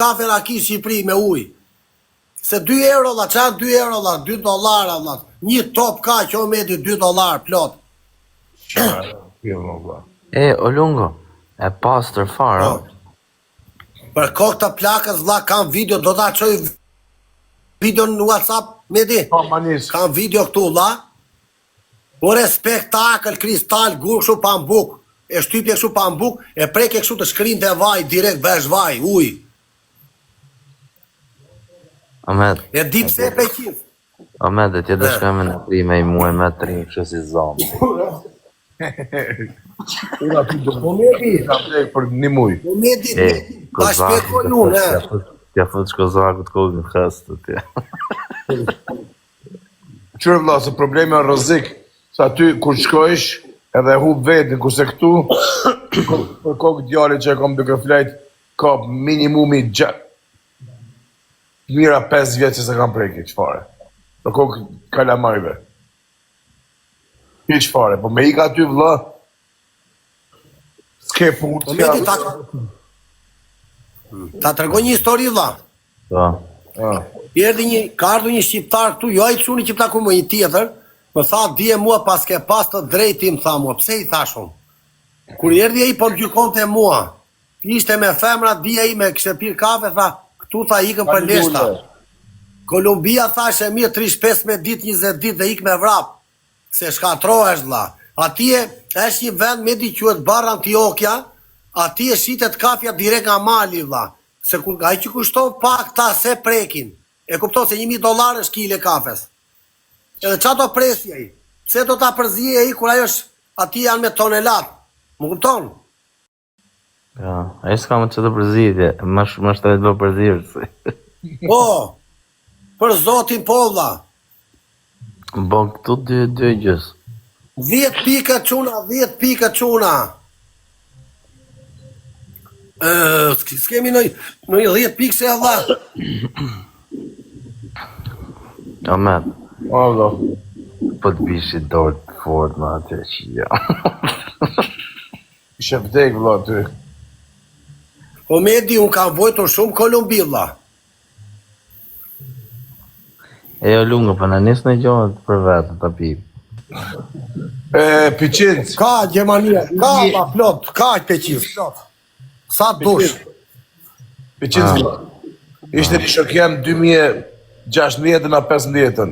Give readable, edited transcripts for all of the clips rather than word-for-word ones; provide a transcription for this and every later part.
kafe raki Shqipëri me ujë. Se 2 euro la, qanë 2 euro la, 2 dolar la. Një top ka që o medi 2 dolar plot. O Lungo, e pastër fara. Për kohë të plakës vlla kam video, do ta çoj video në WhatsApp, Medi. Kam video këtu vlla. Ore spektakël kristal gur kështu pa mbuk. E shtypje kështu pa mbuk, e preke kështu të shkrinte vaj direkt vesh vaj, ujë. Ahmed. E di pse pe qif. Ahmed, ti do shkojmë në prime i muaj me 3 kështu si zonë. Ura ti do Medi, për një muj. Medi, ta shpjegoj unë, T'ja fut shkozakut kohë në khastë ti. Qërë vlla, se problemi është rrezik, se aty kur shkojsh edhe hub vetin, kurse këtu për kokë djalit që e kam duke flejt, ka minimumi mira 5 vjetë që se kam preki, qëfare. Për kokë kalamajve. Hiq fare, po me ika aty vlla, s'ke punë. Po Medi ta tregoj një histori vlla. Po. Ka ardhur një shqiptar këtu, jo ai çuni që taku më një tjetër, më tha dije mua pas ke pas të drejtim, tha mua, pse i thashun? Kur erdhi ai po gjykonte mua. Ishte me femra, dije ai me kishte pir kafe, tha, këtu tha ikën për leshta. Kolumbia thashë mirë 35 ditë, 20 ditë dhe ik me vrap. Se shkatrohesh vlla. Atje është një vend Medi quhet Barr Antioquia, atje shitet kafja direkt nga mali vlla. Se ai që kushton pak ta se prekin. E kupton se $1000 është kile kafes. Edhe çfarë do presi ai? Pse do ta përzije ai kur ajo është atje janë me tonelat. Më kupton? Ja, ai s'ka më çdo përzitje, më shtret bë përzirse. Po. Për zotin po vlla. Bon këtu dy gjës. 10 pika çuna, 10 pika çuna. S'kemi në 10 pikë se vlla. Ahmed. Valla. Po të bishi dorë të fort në atë që ja. Ishe vdek vlla ty. Po Medi, unë kam vojtur shumë Kolumbi vlla. O Lungo, po në nisë në gjohët për vetë të pipë. Piqinc. Ka Gjermania, ka vlla plot, ka Piqinc plot. Sa dush. Piqinc vlla. Ishte një shokjem 2016 na 15-ën.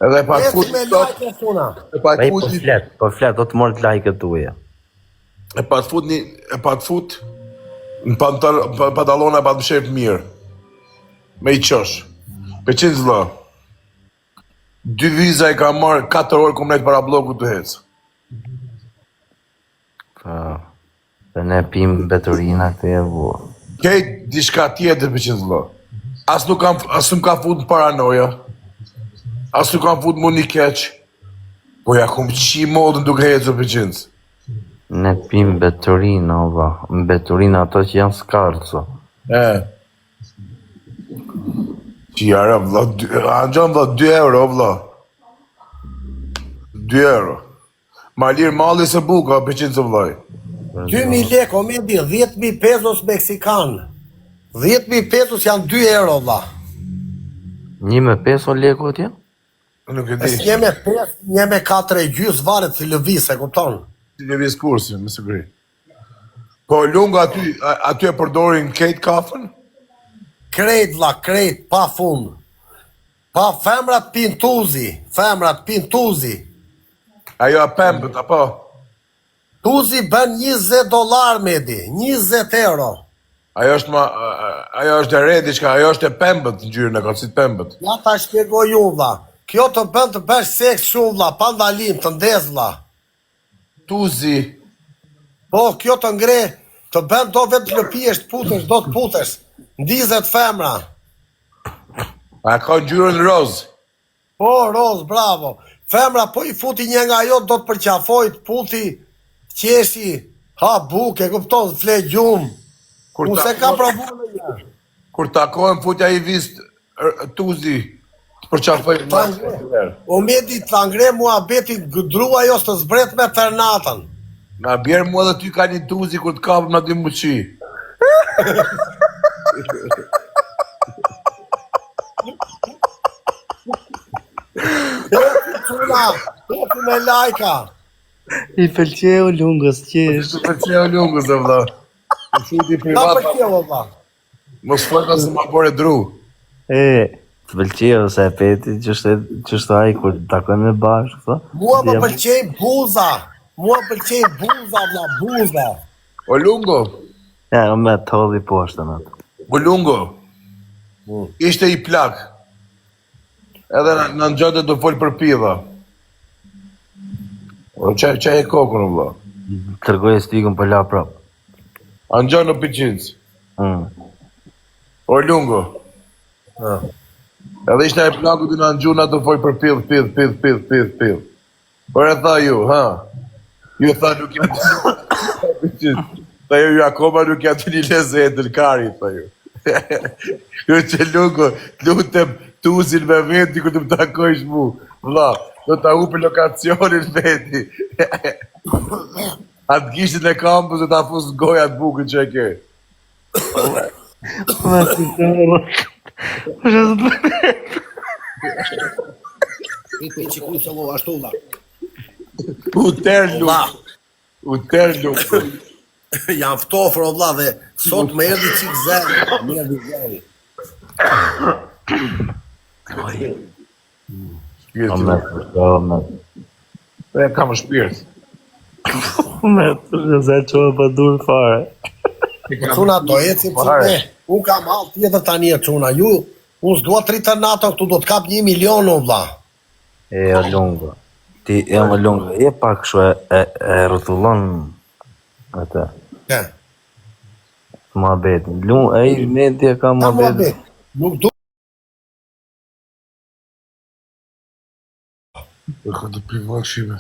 Edhe e pa të fut... Po flet, do të morë të like-ët tuja. E pa të fut në pantalona pa të shep mirë. Me i qosh. Piqinc vlla. 2 viza i ka marrë 4 orë komnet para bloku të hecë. Po, dhe ne pim beturina këtë e vua. Kejt diçka tjetër Piqinc vlla. As nuk ka fut në paranoja. As nuk kam fut mu një keq. Po ja kum qi modën duke hecë Piqinc. Ne pim beturina, vlla. Beturina ato që janë skarco. Që jara vlla, anxhon vlla 2 euro vlla. 2 euro. Ma lirë malli se buka, Piqinc vllaj. 2000 lekë, o Medi, 10.000 pesos meksikan. 10.000 pesos janë 2 euro vlla. 1.5 lekë atje? Nuk e di. Një me 5, një me 4,5 varet si lëviz, e kupton? Si lëviz kursi, më siguri. Po Lunga aty e përdorin kejt kafën? Krejt vlla, krejt, pa fund. Pa femrat pintuzi. Ajo e pembët, apo? Tuzi bën $20, Medi, 20 euro. Ajo është e re diçka, ajo është e pembët në gjyrën e ka si të pembët. Ja ta shpjegoj unë vlla. Kjo të bën të bësh seks shumë vlla, pa ndalim, të ndes vlla. Tuzi. Po, kjo të ngre, të bën do vetë të lëpijesh, të putesh, do të putesh. Ndizet femra. A ka ngjyrën roz? Po, roz, bravo. Femra, po i futi një nga jo, do të përqafoj, të puti, qeshi, ha buke, kupton, fle gjumë. Unë se ka provu në një. Kur takohen futja i vist tuzi, të përqafoj në O Medi, të ngre mua beti gëdrua jo së të zbret me ternatën. Na bjerë mua dhe ty ka një tuzi kur të kapëm në dy muqi. Çuna, topi me lajka. I pëlqeu lungës qesh. Të pëlqeu lungës e vëlla. Shudi Ta privat. pëlqeu valla. Mos folta se ma bore dru. Të pëlqeu se e peti ç'është ai kur takon me bashkë, thë. Mua më pëlqej buza. Mua pëlqej buza valla, buza. O lungo, Ja, me tolli poshtë atë. o lungo. Ishte i plak. Edhe në ngjatë do fol për pidha. O çaj e kokën vëlla. Tërgoj stikën për la prap. Angjano Piçinc. O lungo. Edhe ishte e plaku të në angjuna të fol për pidh. Por e tha ju, ha? Ju tha nuk jam të tha ju akoma nuk jam të një lezetën kari, tha ju. Ju që lungo, lutem të uzin me veti ku të më takojsh mu. Vla, do të upi lokacionin veti. Atë gishtin e kampus e ta fus goja të bukën që e ke. Ti që ku solo ashtu valla. U ter lungo. Jam ftofër o vlla dhe sot më erdhi çik zëri, më erdhi zëri. E kam shpirt. Me të se qohë për dur fare. Çuna do ecim çike. Un kam hall tjetër tani çuna. Unë s'dua 30 nato këtu do të kap 1 milion o vlla. O lungo. Ti e më lungo. Je pak kështu e rrothullon atë. Ke. Muhabetin. Lungo, ai media ka muhabetin. Nuk do E ka të piva shime.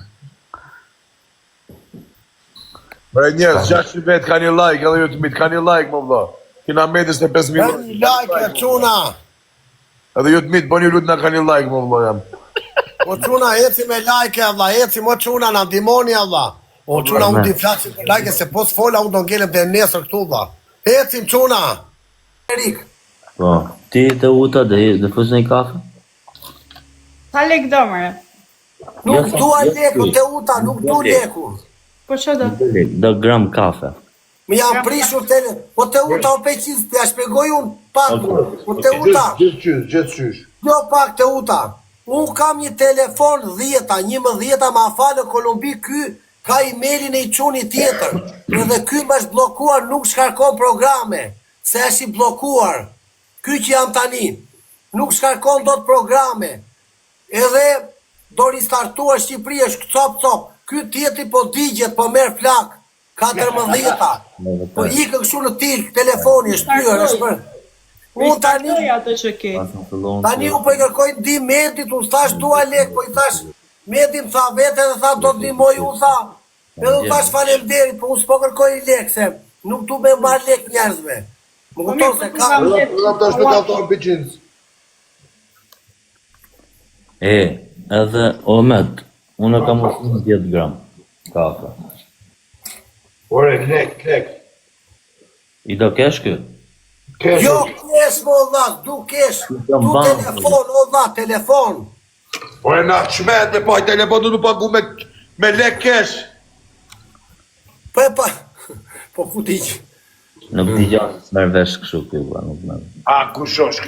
Bre njerës, 600 vetë ka një like, edhe ju të mitë, ka një like, më vëlla. Kina medis në 5 Ka minutë. një like çuna. Edhe ju të mitë, bëni lutë na ka një like, më vëlla jam. O çuna eci me like valla, eci mo çuna na ndihmoni valla. O çuna unë di flasim për like se po s'fola unë do ngelem dhe nesër këtu valla. Ecim çuna. Erik. Po, ti të uta dhe fus një kafe? Sa lek do mëre? Nuk dua leku te uta, nuk du leku. Po që do? Do gram kafe. Më jam prishur tele. Po te uta o peqiz, te ja shpjegoj unë pak. Po te uta. Gjithë qysh. Jo pak te uta. Unë kam një telefon 11 ma falë Kolumbi, ky ka emailin e i quni tjetër. Edhe ky më është blokuar, nuk shkarkon programe. Se është i blokuar. Ky që jam tani. Nuk shkarkon do të programe. Edhe do ristartuar Shqipëri është cop. Ky tjetri po digjet, po merr flak. 14. Po ikë kështu në telefoni, është pyrë, është për. Unë tani, atë që ke. tani unë po i kërkoj ndi Medit, unë thash dua lek, po i thash Medi më tha vete dhe tha do të ndihmoj, unë tha. Edhe unë thash faleminderit, po unë s'po kërkoj lek, se nuk du me marr lek njerëzve. Më kupton se ka. Edhe të shpëtator Piçinc. Edhe Omet, unë kam ushtu 10 gram kafe. Ore, lek. I do kesh kë? Jo kesh më dha, du kesh. Du telefon, o dha, telefon. Ore, na qmet me paj telefonu nuk pagu me lek kesh. Po e pa. Po ku ti që? Nuk t'i gjatë, s'merë vesh kështu kjo, nuk me. A, kushosh.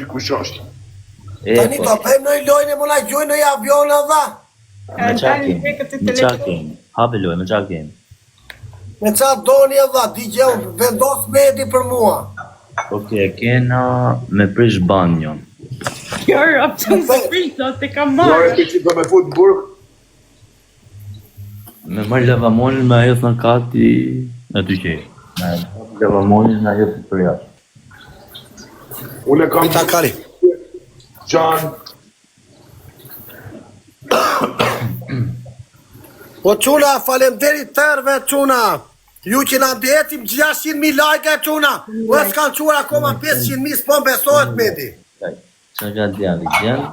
Tani do pëjmë në i lojnë e më na gjojnë në i avion e dha. Me qa kemi? Hapi loj, me qa kemi? Me qa doni e dha, di gjeu, vendos Medi për mua. Oke, kena me prish banjon. Kjo rap që në prish do të kam Ore, marrë. Piçinc do me fut në burg. Me marrë lavamonin me ajo në kati në ty qej. Me lavamonin me ajo për jashtë. Unë e kam Pita kari. Gjan. Po quna, falemderit tërve quna. Ju që na ndjetim 600.000 like e quna. U e s'kan quar akoma 500.000, s'po besohet Medi. Qa ka djali, gjen?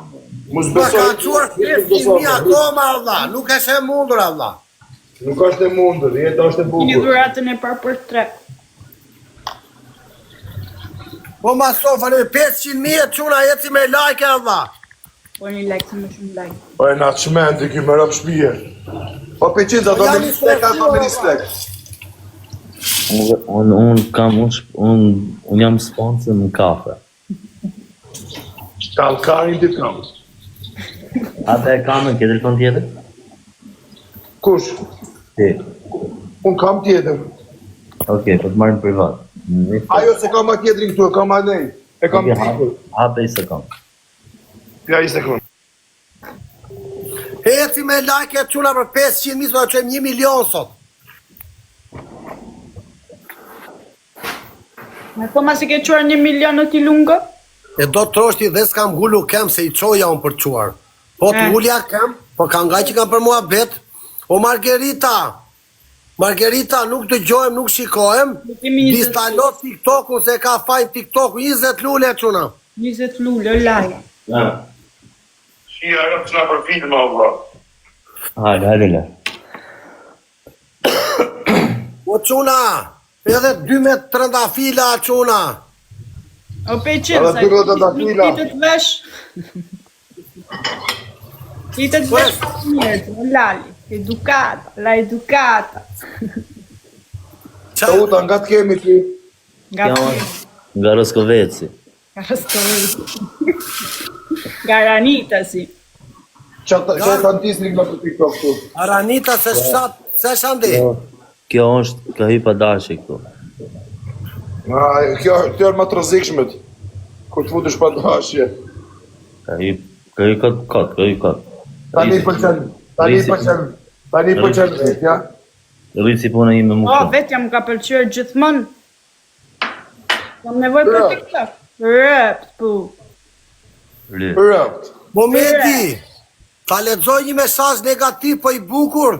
Mos Po besoj. kanë quar 500.000 akoma, Allah. Nuk është e mundur, Allah. Nuk është e mundur, jeta është e Një bukur. dhuratën e parë për tre. Po ma sofa në 500.000 çuna eci me like valla. Po një like, se më shumë like. Po e na çmendi ky më rap shpije. Po 500 do me stek apo me stek. Un jam sponsor në kafe. Kalkarin dit kam. Atë e kam në ke telefon tjetër? Kush? Ti. Un kam tjetër. Okej, po të marrim privat. Ajo se kam atë tjetrin këtu, e kam anej. E kam tjetër. Hape i sekond. Ja i sekund. Eci me like çuna për 500.000 do të çojmë 1 milion sot. Me po ma si ke quar 1 milion në ti lungo? E do të troshti dhe s'kam gullu kem se i çoja unë për quar. Po të ulja kem, po ka nga që kam për mua bet. O Margerita, nuk dëgjohem, nuk shikohem. Distalo TikTok-u se ka fajn TikTok-u, 20 lule çuna. 20 lule, laj. Shia rëpë që nga për film, Allah. Hajde le. O çuna, edhe 2 me trëndafila çuna. O peqim, sa i të vesh. I të vesh mirë, o lali. Edukata, la edukata. Të uta, nga të kemi ti? Nga Roskoveci. Garanita si. Që të antisri nga për TikTok tu? Aranita se shandi. Kjo është, ka hypa dashi këtu. Kjo është më të rëzikshmet. Kur të futesh pa dashje. Ka hy kot. Tani pëlqen vet, ja? Rrit si puna ime më O, shumë. vetë jam ka pëlqyer gjithmonë. Kam nevojë për TikTok. Rëpt, pu. Rëpt. Momenti, ta lexoj një mesazh negativ po i bukur.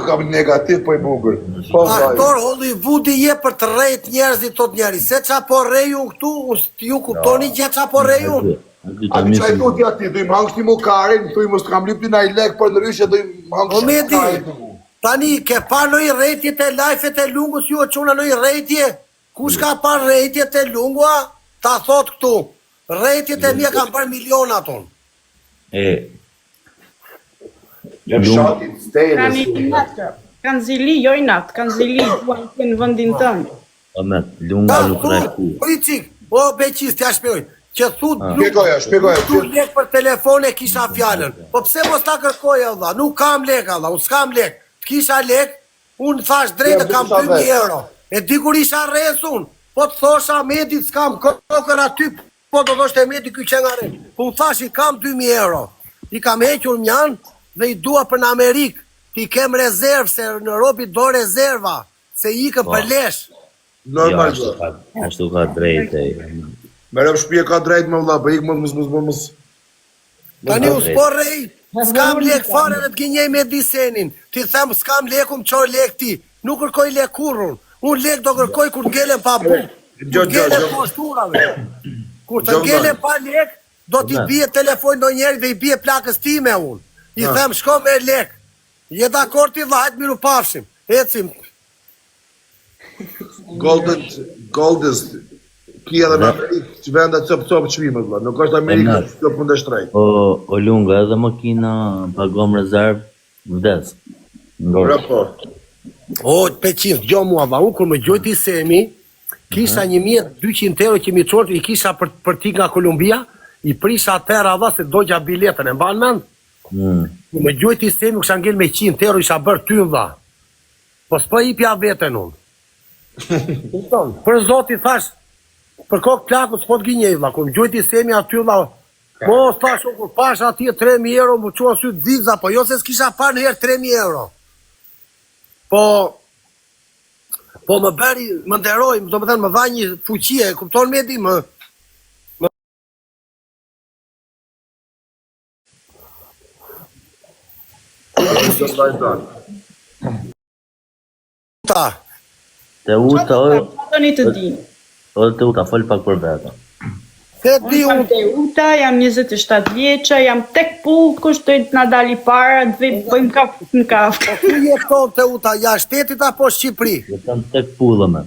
Kam negativ po i bukur. Po Aktor Hollywoodi je për të rrejt njerëzit tot njeri. Se qa po rreju këtu, ju kuptoni që qa po rreju? A di qaj tu ti ati, do i më hangës ti mu karin, tu i mos kam lip ti na i lek, për në ryshe do i më hangës Momenti, tani ke pa në i rejtjet e lajfet e lungus, ju e quna në i rejtje? Kush ka pa rejtjet e lungua? Ta thot këtu. Rejtjet e mje kam për miliona ton. Jam shatit, Tani stejles. natë. Kanë zili, jo i natë. Kanë zili, duan të në vëndin tënë. Amet, lunga lukra e ku. O i qik, o beqis, t'ja shpjoj. Që thu Shpjegoja. Tu lek për telefon e kisha fjallën. Po pse mos ta kërkoj Allah? Nuk kam lek Allah, unë s'kam lek. T'kisha lek, unë thash drejtë kam 2.000 euro. E di kur isha rresun, po të thosha medit s'kam kokën aty, po do thoshte medit ky që nga re. Po unë thash i kam 2.000 euro. I kam hequr mjanë dhe i dua për në Amerikë. Ti kem rezervë, se në robi do rezerva, se i ikën për lesh. Normal. Ashtu ka drejtë. Merëm shpje ka drejt me vla, për ikë mos. Tani u s'po rej, s'kam lek fare dhe t'ginjej me disenin. Ti them s'kam leku më qoj lek ti. Nuk kërkoj lek kurrun. Unë lek do kërkoj kur t'ngelen pa bu. Kur t'ngelen po shturave. Kur të ngelen pa lek, do t'i bie telefon do njeri dhe i bie plakës time unë. I them shko me lek. Je dakord ti vllajt, miru pafshim. Ecim. Goldest. Ki edhe në Amerikë, që venda copë qvimet, vla. Nuk është Amerikë, që të punde shtrejt. O lunga, edhe makina pagom rezervë, vdes. Po. O, peqim, gjo mua, va, unë kur më gjojti semi, kisha 1.200 euro që mi qortë, i kisha për ti nga Kolumbia, i prisha atëra dha se dogja biletën, e mban mend? Kur më gjojti semi, kisha ngel me 100 euro, isha bërë ty dha. Po s'po ipja vetën unë. Për zoti thash, për kokë plaku s'po t'ginjej vlla, kur më gjojti semi aty vlla, po thash kur pash atje 3.000 euro, më qua sy diza, po jo se s'kisha parë në herë 3.000 euro. Po më bëri, më nderoj, do të thënë më dha një fuqie, kupton me di, më ta. Te uta, Tani të dinë. te uta, fol pak për veta. Se di Jam unë, te uta, jam 27 vjeqa, jam tek pull, kushtoj të na dali para, të bëjmë kafë në kafë. ku jeton te uta, ja shtetit apo Shqipëri? Jetam tek pullë me,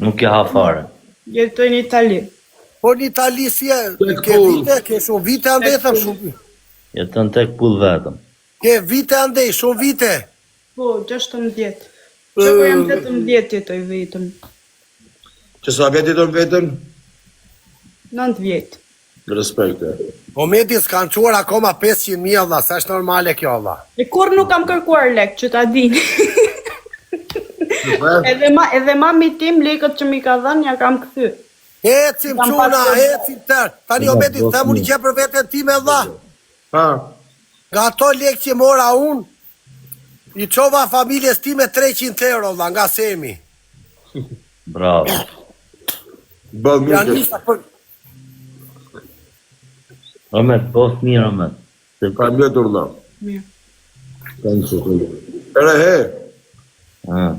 nuk ja ha fare. Jetoj në Itali. Po në Itali si e, Tek ke pull. vite, ke shumë vite andej, Tek them pull. shumë. Jeton tek pull vetëm. Ke vite andej, shumë vite. Po, 16. Që kur jam 18 jetoj vetëm. Që sa vjetë jeton vetën? 9 vjet. Respekt. Po medi s'kan quar akoma 500.000 valla, sa është normale kjo valla. E kur nuk kam kërkuar lek, që ta dini. Edhe mami tim lekët që mi ka dhënë ja kam kthy. Ecim Kam quna, pasur- ecim tërë. Tani o medi, të mu një që për vetën ti me dha. Ha? Nga ato lekë që mora unë, i qova familjes ti me 300 euro valla, nga semi. Bravo. Bëllë Janë mirë. nisa për... Ahmet, post mirë Ahmet. Se Ka mjetur la. Mirë. Ere he, Ah,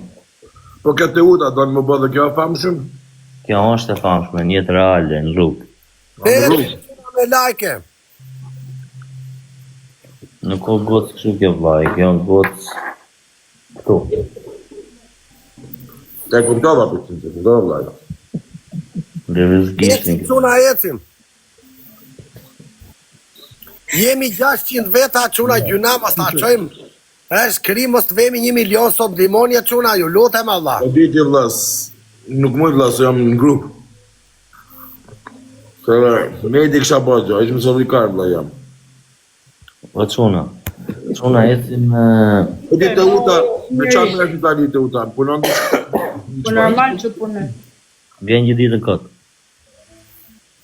po këtë uta, do në më bëllë kjo famshëm? kjo është e famshme, në jetë reale, në rrugë. Ecim quna me lajke. Nuk o gocë kështu kjo vllai, kjo gocë këtu. Te kuptova për që të kuptova vlaj. Lëvizgishin. Ecim quna, ecim. Jemi 600 veta quna gjuna, mas ta qojmë. Është kri mos të vemi 1 milion sot limonja quna, ju lutem Allah. E diti vlas, nuk mund vlas, jam në grupë. Se me i di kësha bëgjo, ishë më solikar vla jam. Po çuna. Çuna ecim E di të uta, me qanë me është tani të uta, punon të... Po normal që punoj. vjen një ditë kot.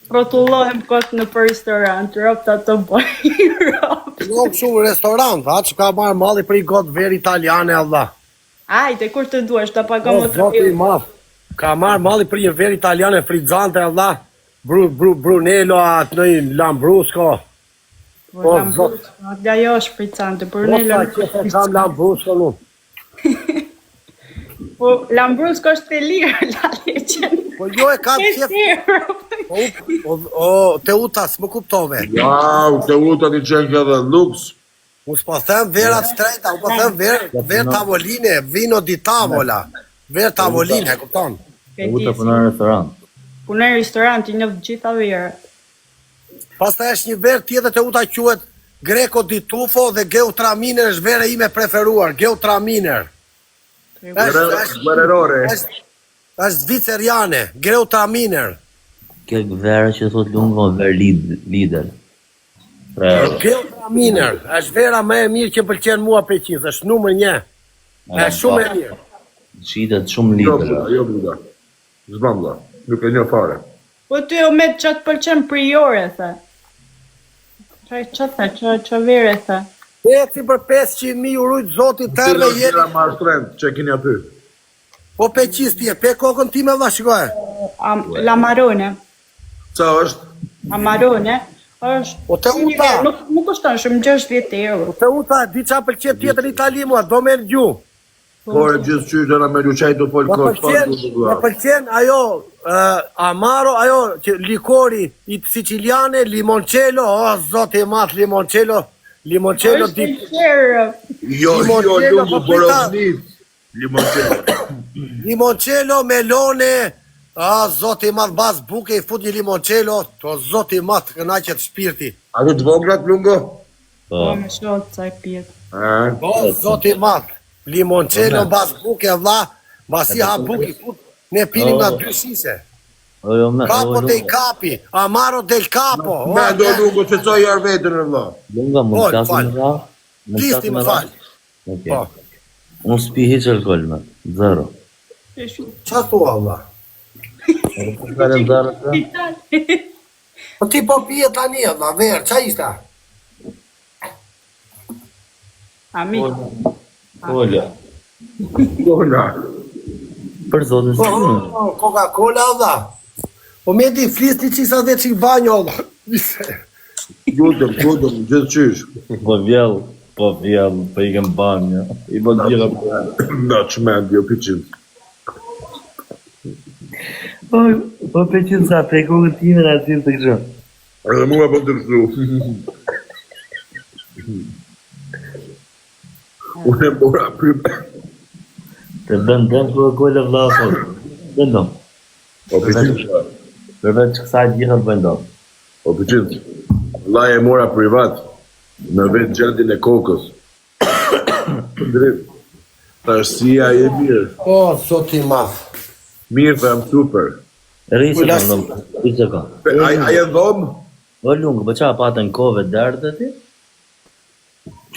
Rrotullohem kot në për restorant, ropta të bëj. Nuk shumë restorant, ha, që ka marrë malli për i gotë verë italiane, Allah. Ajde, kur të duash, ta pagam O, më të zoti i madh. Ka marrë malli për një verë italiane frizzante, Allah. Brunello, atë në Lambrusco. Po, Lambrusco, atë ajo është fricante, Brunello. Mos sa që e kam Lambrusco nuk. Po, Lambrusco është e lirë, la leqen. Po jo e kam qef. O, te utas, më kuptove. Wow, të uta një qenë kjo dhe luks. Unë s'po them verat shtrejta, unë po them verë tavoline, vino di tavola. Verë tavoline, e kupton? Uta punon në restorant. Punoj në restorant, i njëftë gjitha verët. Pastaj është një verë tjetër te uta quhet Greco di Tufo dhe Geutraminer është vera ime preferuar, Geutraminer. Guerrerore. Është zviceriane, Geutraminer. Kjo vera që thot lungo ver lider. Pra, Geutraminer, është vera më e mirë që pëlqen mua peqis, është numër 1. Është shumë e mirë. shitet shumë Jo, lider. jo, buda. Zbam vla, nuk e një fare. Po ty o me që të pëlqen priore, the. Që vere, the. Eci për 500.000 urujt zotit tërve Tira jeni. marstrend, që kini aty. Po peqis ti e, pe kokën ti me vla shikoje. L'amarone. Sa është? Amarone. është... Po te uta. Nuk është të shumë 60 euro. Te uta, di qa pëlqen tjetër në Itali mua, do me në gju. Por e gjithë qyshtë në me luqaj të folë Më pëlqen ajo Amaro, ajo që likori i siciliane, limoncello, o zoti i madh limoncello është di. i qerë. Jo, Limoncello, lungu po boroznit. Limoncello. Limoncello, melone, zoti i madh bas buke i fut një limoncello, to zoti i madh kënaqet shpirti. A të voglat lungo? Po, me shotë, sa i pjetë. O zoti i madh, limoncello bas buke vlla, basi ha buki fut, ne pinim nga 2 shise. Ojo me, Capo dei capi, Amaro del Capo. Me do lungo që co jarë vetën e vla. lunga më Fal, qasë fal. më ra. Listi më fal. Ok. Po. Unë s'pi hiq alkohol me, zero. Qa thua vlla? Kërën zero të? Po ti po pije tani vlla, ver, qa ishta? Ami. Kolla. Kona. Për zotin së shumë. Coca-Cola vlla. Po me di flisni qisa dhe qik banjo vlla. Gudëm, gjithë qysh. Po vjell, po i kem banjo. I bo dhjera për. Na qmend, jo piqim. Po peqin sa, pe kokën time në atim të kështë. Edhe mua po të kështu. Unë e mora pryme. Të bëndëm Coca-Cola vla, po. Bëndëm. Po pëqyt. Përveç kësaj gjitha të bëjnë dot. Po pëqyt. Vllai e mora privat në vetë gjendin e kokës. Drejt. Tarësia e mirë. O, sot i madh. Mirë, jam super. Rrisë kanë, rrisë kanë. A e dhomë? O lungë, për qa patën kove derdhe ti?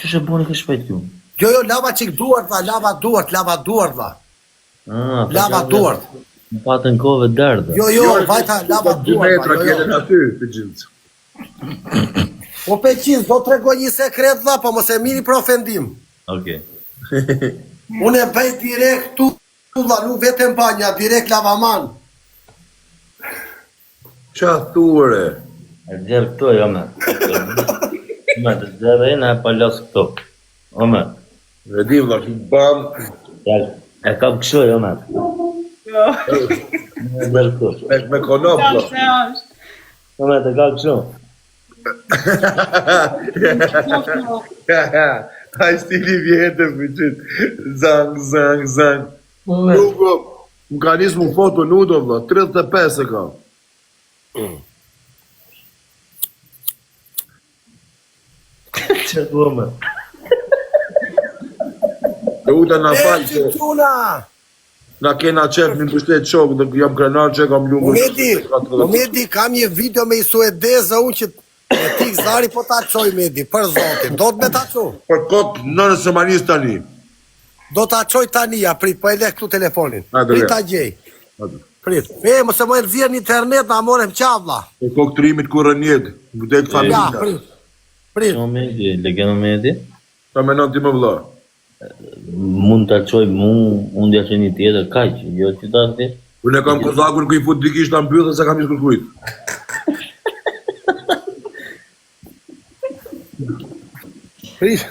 Që shë buni kë shpejt ju? Jo, lava qik duart, lava duart, dha. Lava duart. Më patën kove derdhe. Jo, vajta, lava 2 metra duart. kjene në aty, të gjithë. Po Peqin, do të regoj një sekret dha, po mos e mini për ofendim. Okej. Unë e bëj direkt tu, dha, nuk vetëm banja, direkt lavaman. Qa thure? E djerë këto, jo me. Me të djerë e në e palos këto. O me. E di vlla, bam. E kam kësho, jo me. Jo. Me djerë këto. Me konop, Kam vlla. se është. O me, të kam kësho. Ai stili vjetë pëqyt. Zang. O me. Më ka njësë mu foto nudo, vlla, 35 e ka. Që të o me. Dhe uta na falë që që tuna! na kena qef një mbështet shokë dhe jam krenar që kam lumë. Medi, kam një video me i suedeza unë që e tik zari po ta qoj Medi, për zotin, do të me ta qoj. Për kot nënë se manis tani. Do ta qoj tani, prit, po e le këtu telefonin. Hajde, Prit le. ta gjej. Prit, mëse më e rëzirë në internet, na morem qavla. E kokë trimit kur rënjet, vëdek Ja, familja. prit. O me di, legeno me di. Ta menon ti më vlla. Mund të qoj mu, unë dja që një tjetër, kaq, jo që ta ti. Unë e kam kozakun ku i fut dikish ta mbyllë se kam isë kërkujt. Prit.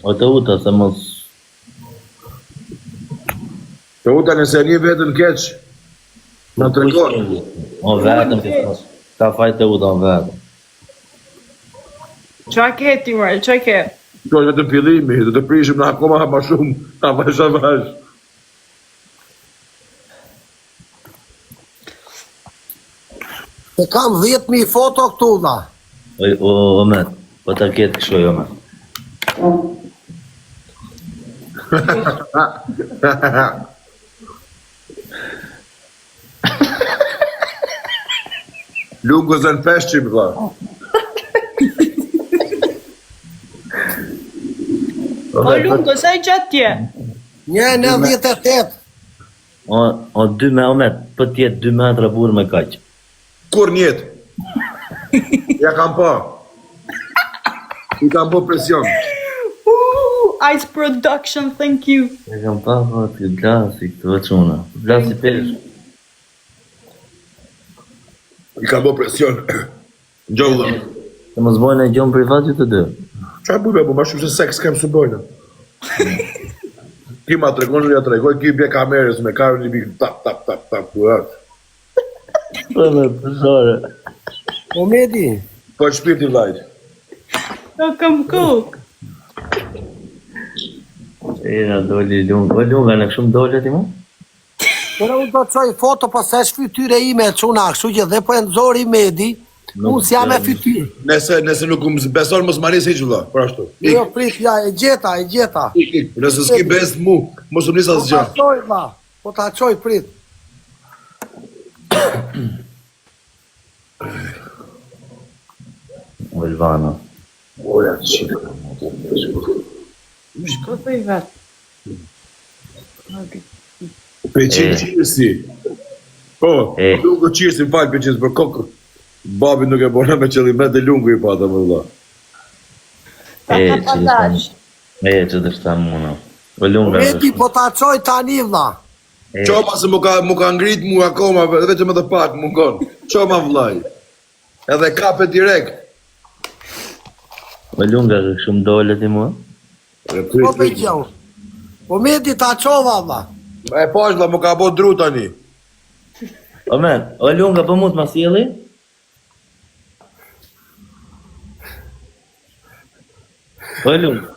O të uta, se mos... Të uta nëse një vetën keq, në të regon. O vetëm, ka fajt të uta o vetëm. Qa ke ti, ure, qa ke? Kjo është vetëm fillimi, do të prishim në akoma ma shumë, avash. Se kam 10.000 foto këtu, dha. O me, po të ketë kësho jo me. Lungo zën peshqim, vlla. O lungo, sa i gjatë tje? 1,98. O 2 me o me, për tjetë 2 metra burë me kaq. Kur njetë? Ja kam pa. I kam po presion. Ice Production, thank you. E kam pa, po, të glasi këtë vëquna. Glasi pesh. I kam po presion. Gjolla. Se mos bojnë e gjonë privat që të dy. Qa bujme, po ma shumë se seks kem së bojnë. Ki ma tregon, ja tregoj, ki bje kamerës me karën i bikë tap, ku atë. Po me përshore. O Medi, Po të shpirti vlajt. O kam kuk. E na doli lungë. O lunga në këshumë dole ti mu? unë do të qoj foto, po se është fytyre ime e quna, kështu që dhe po e nëzori Medi, unë si jam e fytyrë. Nëse nuk më beson, mos maris hiq vlla, për ashtu. Jo, prit, ja, e gjeta. Ik. Nëse s'ki bes mu, mos më nisa Po zgja. ta qoj, dha. Po ta qoj, prit. O Elvana. Oja, qika. Ko të i vetë? Peqin qirësi. Po, E. lungo qirësi, më falj peqin, për kokë. Babi nuk e bona me qëllimet dhe lungo i pata më vlla. E, që të shtamë. E, që të shtamë muna. O lunga në Medi, po ta qoj tani, vlla. Qoma se mu ka ngrit mu akoma, vetëm edhe pak mungon. Qoma vllaj. Edhe kape direkt. O lunga në këshumë dole ti mu? Po me gjau. Po Medi, ta qova, vlla. E pash vlla, mu ka bo dru tani. O men, o lunga për mu të masjeli? O lunga.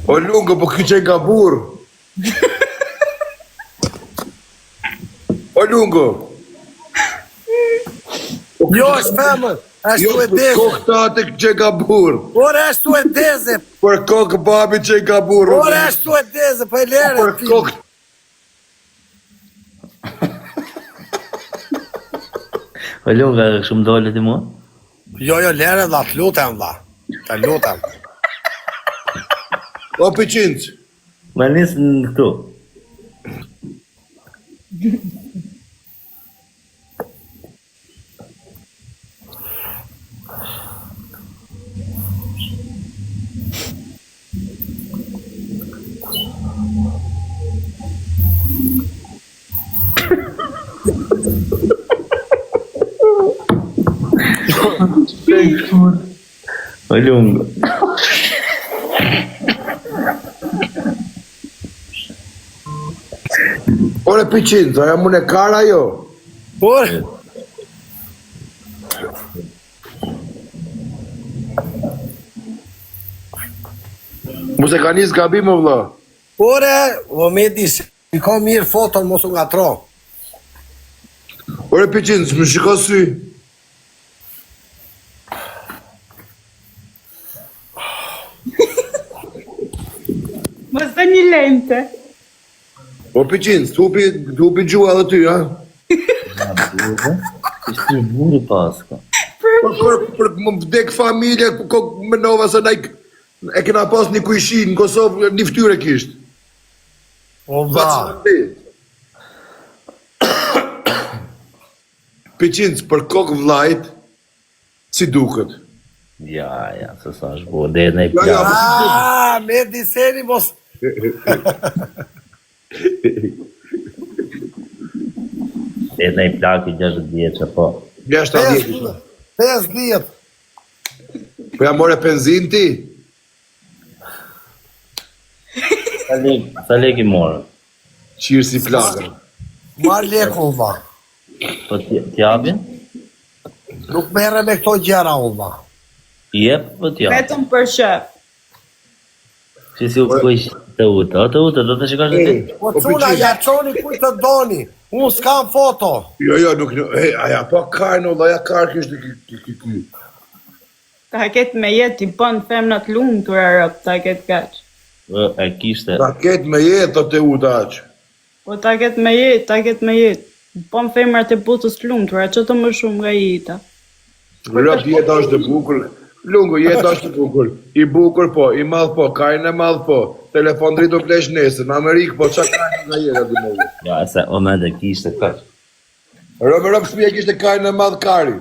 O lungo, po ky që nga burr. O lungo. Jo, është femër, është Jo, për suedeze. kokë tate që nga burr. Ore, është suedeze. Për kokë babi që nga burr. Ore, është suedeze, po e lere. Për kokë. O lunga, shumë dole ti mua? Jo, lere dha, të lutem dha. Të lutem. O pëqinc. Ma nisë në këtu. O lunga. Ore pëqinc, a jam unë e kara jo? Ore, Mos e ka njës gabim o vlla. ore, o me di, shiko mirë foton, mos u ngatro. Ore pëqinc, më shiko sy. Mos të një lente. O pëqinc, t'upi gjua dhe ty, ha? Ishte një burri paska. Për më vdek familje, më nova se na e kena pas një kujshin, në Kosovë një ftyre kisht. O dha. Pëqinc, për kokë vllajt, si duket. Ja, se sa është bo, dhe në i Ja, ja. plak. Me diseni mos... Dhe në i plak i 60 vjeqë, po. Ja 70. 50. Po ja more benzin ti? Sa lek i morë? Qirë si plagën. Marr leku u dha. Po t'japin? Nuk merre me këto gjera u dha. I jep, po t'japin. Vetëm për shef. Që si u kuj të utë. O të utë, do të shikash në ti? Po cuna, ja qoni kuj të doni. Unë s'kam foto. Jo, nuk, aja, po karnë, o ja karë kështë ky. Ta ketë me jetë, i bën femnat lungë të rërëp, ta ketë kaqë. E kishte. Ta ketë me jetë të utë aqë. Po ta ketë me jetë, ta ketë me jetë. I bën femrat e butës lungë të rërë, që të më shumë nga jeta. Rëp jetë është të bukur. Lungu, jetë është të bukur. I bukur po, i madh po, karnë e madh po. Telefon dritë u plesh nesër, në Amerikë po, qa karnë nga jetë di më. Ja, se o me dhe kishte kaq. Rëp shpija kishte karnë e madh kari.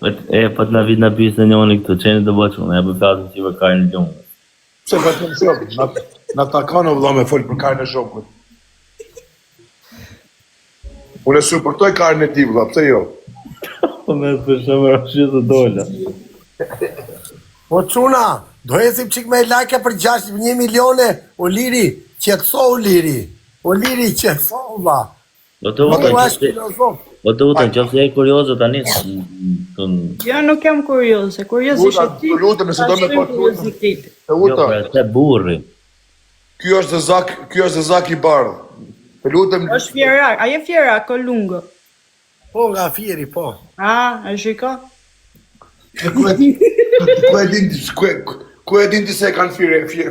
Po t'na vit në pysë në njoni këtu, qeni të bëqë unë, e për flasën që i për kajnë gjungë. Pse pa të më shokët, na takano vëlla me folë për karnë e shokët. Unë e supportoj karnë e ti vëlla, pse jo? Po me të shumë rëshqy të dolla. Po quna, do ecim qik me like për 1 milione. O liri, qetëso o liri. O liri, qetëso o dha. Do të Po utën, tu është filozof. që fse e kuriozë tani. Jo, nuk jam kurioze, kurioze Uta, që ti. lutem, nëse do me ta po shtojmë të lutem. kuriozitetin. E Jo, uta, për te burri. ky është zak i bardhë. E lutem, Është fjerak, a je fjerak o lungë? Po nga fieri, po. A shiko? ku e din ti se kanë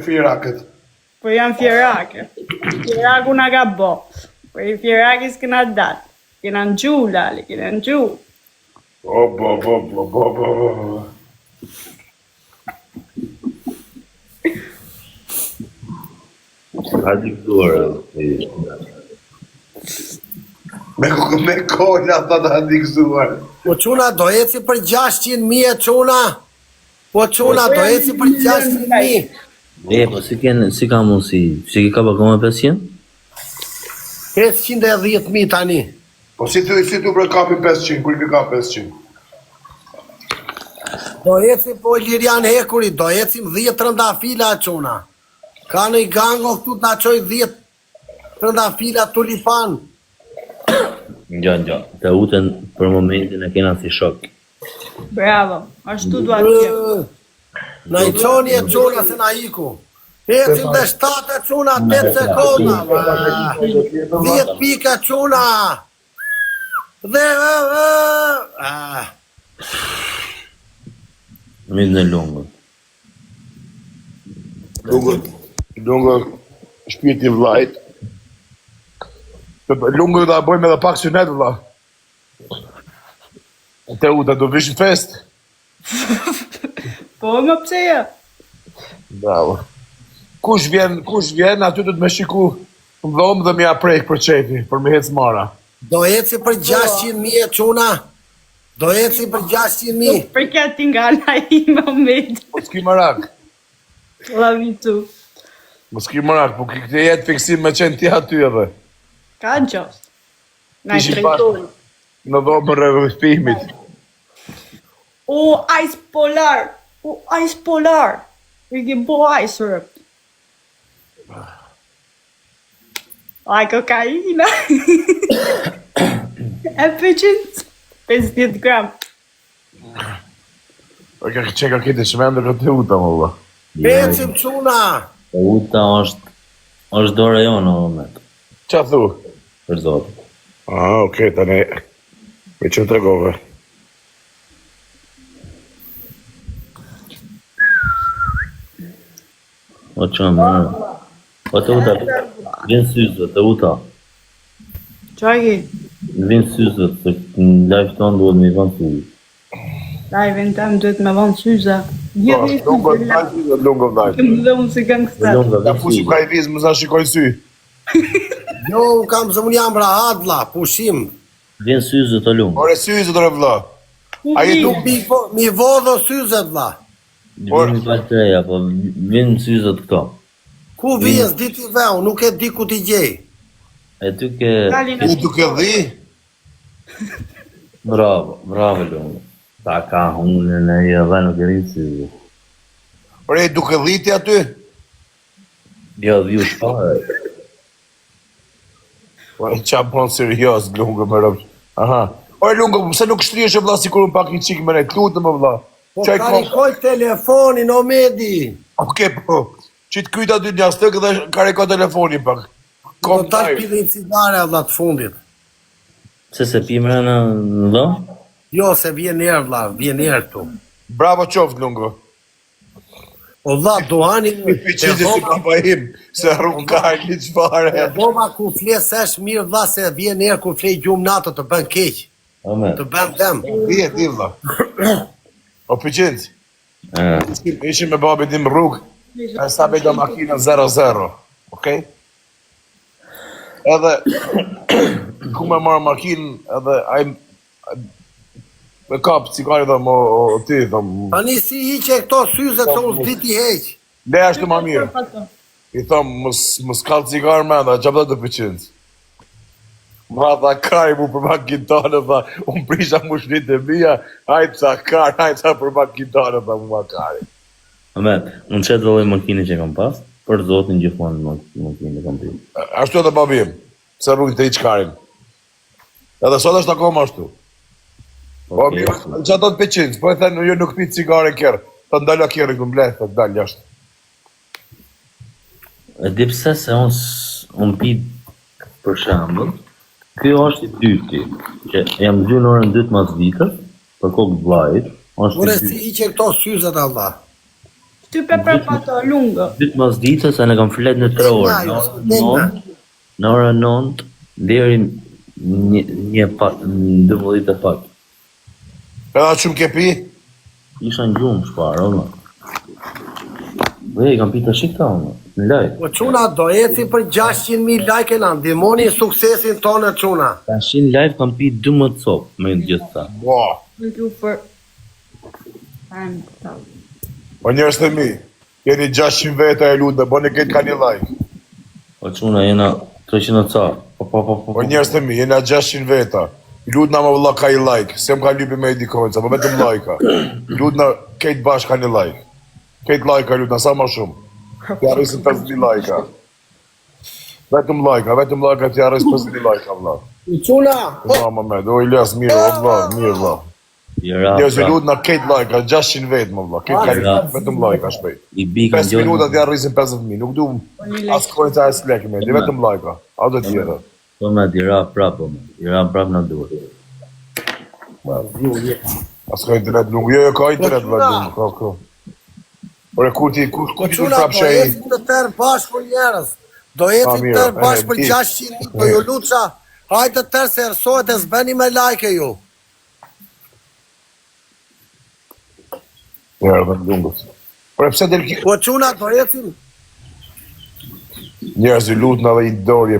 fjerakët? Po jam fjerake. Fjeraku na ka bo. Po i fjeraki s'kena datë. Kena në gju, lali, kena në gju. Bo. Ka di këdurë. Me kolla ta da dikzuar. Po quna, do eci për 600.000 quna. Po quna, do eci për 600.000. E, po si ka mundësi? Si ki ka pakoma 500? 510.000 tani. Po si tu për kapi 500, kur i ka 500? Do eci po Lirian Hekuri, do ecim 10 trëndafila quna. Ka në i gango këtu të na qoj 10 trëndafila tulipan. Ngjo, të utën për momentin e kena si shok. Bravo, ashtu duat të qenë. Na I qoni e quna se na iku. Ecim dhe 7 e quna, 8 sekonda. 10 pika quna. Dhe... Mirë në lungë. Lungë shpirti vllajt. Lungë da bëjmë edhe pak synet vlla. Te u da do vish në fest. Po, më pse jo? Bravo. Kush vjen aty do të më shiku në dhomë dhe më ja prek për çefi, për më hec mara. Do eci për 600.000 e quna. Do eci për 600.000. Për këtë nga na I moment. Mos ki marak. Love you too. Mos ki marak, po këtë jetë fiksim me qenë ti aty edhe. Ka gjost. Na I Ishim trejtojnë. Në dhomë rrëfimit. O, ice polar. O, ice polar. I ke bo ice rëp. Ai, kokaina. E pëqit. 50 gram. O ka qeka këtë shmendë këtë uta më vlla. Ecim quna. Uta është dora jonë në moment. Qa thu? Për zotë. Okej, tani. Me që më tregove. O që më mërë. O të uta, vjen syzët, të uta. Qa ki? Vjen syzët, se në live tonë duhet me I vënë syzët. Live-in tem duhet me vonë syza. Gjithë Lungë vllajt. Këmë dhe unë si gangster. Da pushim ka I vizë, më sa shikoj sy. Jo, unë kam se unë jam rahat vlla, pushim. Vjen syzët të lungë. Ore syzët ore vlla. Ai Nuk mi vodho syzet vlla. Vjen I pas treja, po vjen syzët këto. Ku vjes diti veu, nuk e di ku t'i gjej. E ty ke... Ti duke dhi? Bravo lungë. Ta ka unë në I edhe nuk e rritë syzët. Ore duke dhi ti aty? Jo, dhju shpare. Po e qa bon serios, lungë më rëmë. Aha. Ore lungë, pëse nuk shtrihesh vlla sikur unë pak I qik më ne, lutem më vlla. Po karikoj telefonin, o Medi. Okej, po. Që të kyta dy një stëk dhe kariko telefonin pak. Do ta pidhin cigare vlla të fundit. Se pi më në dho? Jo, se vjen erë vlla, vjen erë këtu. Bravo qoftë lungë. O vlla, duhani Piqiti si papa im, se rrugë ka një qfare. e doma ku fles është mirë vlla se vjen erë ku flej gjumë natë të bën keq. Amen. Të bën them. Di vlla. O piqint, ishim me babi tim rrugë, e sa me do makina 0-0, okej? Edhe, ku me marë makinë, edhe aj me kap cigari dhe mo ti, thëmë, Tani si hiqe këto syze që unë s'di ti heq. le ashtë ma mirë. I thëmë, më s'kallë cigarë me dhe, gjabë dhe të piqint. Ma tha kari mu për makintane, tha, unë prisha mu shnit e mija, hajtë sa kari, hajtë sa për makintane, tha mu ma kari. Amen, unë qëtë dëlloj makinë që kam pas, për zotin gjithmonë makinë kam pi. Ashtu edhe babim, se rrugën të iq karin. Edhe sot është akoma ashtu. Po mirë, që ato të peqinës, po e thënë, jo nuk pi cigare kjerë, të ndalja kjerë, këmë bleh, të ndalja jashtë. E di pse se unë pi për shembull, kjo është I dyti, që jam dy në orën 2 mas ditës, për kokë vllajit, është Ure I si hiqe këto syzet vlla. Ty për pato lungë. 2 mas ditës, e në kam flet në 3 orë, në orën 9, deri një pak, 12 e pak. Edhe që më ke pi? Isha në gjumë shparë, ona. Dhe I kam pi të shikta, ona, në live. Po quna do eci për 600.000 like na, ndihmoni suksesin tonë quna. Tash në live kam pi 12 copë, me gjithë ta. Wow. Thank you for... O njerës të mi, jeni 600 veta e lutë, bëni këtë ka një like. O quna jena 300 ca. O njerës të mi, jena 600 veta. Lutë na më vëlla ka I like, se më ka lypi me I dikojnë, po vetëm like-a. Lutë na këtë bashkë ka një like. Këtë like-a lutë na sa ma shumë. Të arrisin 50.000 like-a. Vetëm like-a të arrisin 50.000 like-a, vëlla. Quna, Mama me, do Ilyas, mirë, o vëlla, mirë, vëlla. Jera, Njerëz i prap, lut na ketë like, 600 vet më valla. Ketë vetëm like shpejt. i bikën 5 minuta gjonë, t'ja rrisin 50.000, nuk du as kojta as lek me, di vetëm like-a. A do tjetër. po me dira prap, po me. Dira prap në duhet. As ka internet lung, jo, ka internet valla lung, ka. Por e kur ti kur Po ti çuna, prap do shej. ecim në tërë bashkë për njerëz. Do ecim mirë, tërë bashkë për ti. 600.000, po ju lutsha. Hajde tërë se ersohet e zbeni me like ju. Ja, vetëm lungët. Por pse del Po çuna, do ecim. njerëz i lut na dhe i dorje